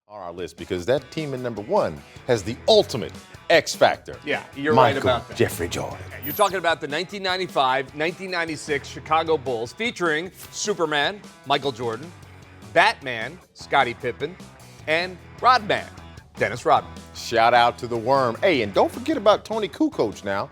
on our list because that team at number one has the ultimate X factor. Yeah, you're Michael right about that. Jeffrey Jordan. You're talking about the 1995-1996 Chicago Bulls featuring Superman, Michael Jordan, Batman, Scottie Pippen, and Rodman, Dennis Rodman. Shout out to the Worm. Hey, and don't forget about Tony Kukoc now.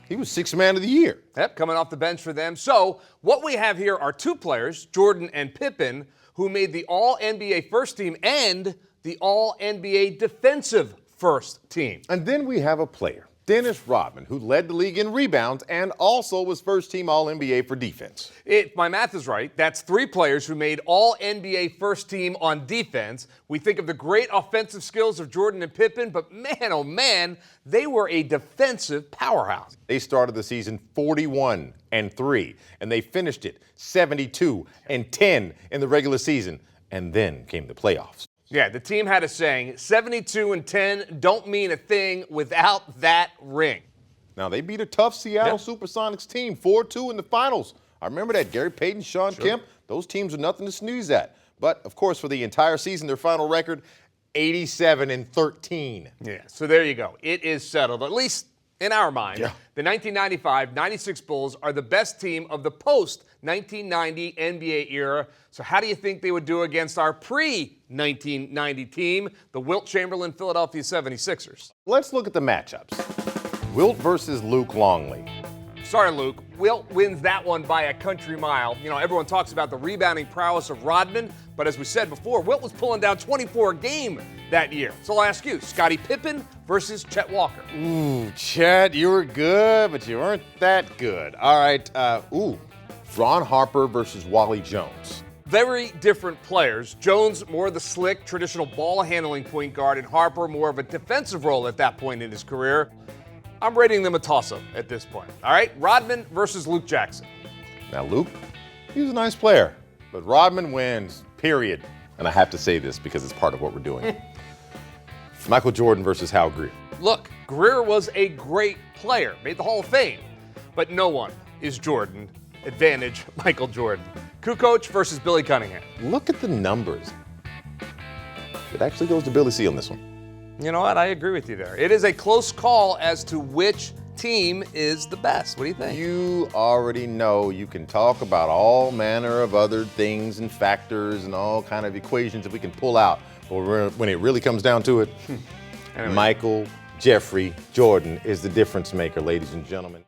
He was Sixth Man of the Year. Yep, coming off the bench for them. So what we have here are two players, Jordan and Pippen, who made the All-NBA first team and the All-NBA defensive first team. And then we have a player, Dennis Rodman, who led the league in rebounds and also was first team All-NBA for defense. If my math is right, that's three players who made All-NBA first team on defense. We think of the great offensive skills of Jordan and Pippen, but man, oh man, they were a defensive powerhouse. They started the season 41-3, and they finished it 72-10 in the regular season, and then came the playoffs. Yeah, the team had a saying, 72-10 don't mean a thing without that ring. Now, they beat a tough Seattle Supersonics team, 4-2 in the finals. I remember that. Gary Payton, Sean Kemp, those teams are nothing to sneeze at. But, of course, for the entire season, their final record, 87-13. Yeah, so there you go. It is settled, at least in our mind. Yeah. The 1995-96 Bulls are the best team of the post-1990 NBA era. So how do you think they would do against our pre-1990 team, the Wilt Chamberlain Philadelphia 76ers? Let's look at the matchups. Wilt versus Luke Longley. Sorry, Luke. Wilt wins that one by a country mile. You know, everyone talks about the rebounding prowess of Rodman, but as we said before, Wilt was pulling down 24 a game that year. So I'll ask you, Scottie Pippen versus Chet Walker. Ooh, Chet, you were good, but you weren't that good. All right, Ron Harper versus Wally Jones. Very different players. Jones, more of the slick, traditional ball-handling point guard, and Harper, more of a defensive role at that point in his career. I'm rating them a toss-up at this point. All right, Rodman versus Luke Jackson. Now, Luke, he was a nice player, but Rodman wins, period. And I have to say this because it's part of what we're doing. Michael Jordan versus Hal Greer. Look, Greer was a great player, made the Hall of Fame, but no one is Jordan. Advantage, Michael Jordan. Kukoc versus Billy Cunningham. Look at the numbers. It actually goes to Billy C on this one. You know what? I agree with you there. It is a close call as to which team is the best. What do you think? You already know you can talk about all manner of other things and factors and all kind of equations that we can pull out. But when it really comes down to it, anyway. Michael Jeffrey Jordan is the difference maker, ladies and gentlemen.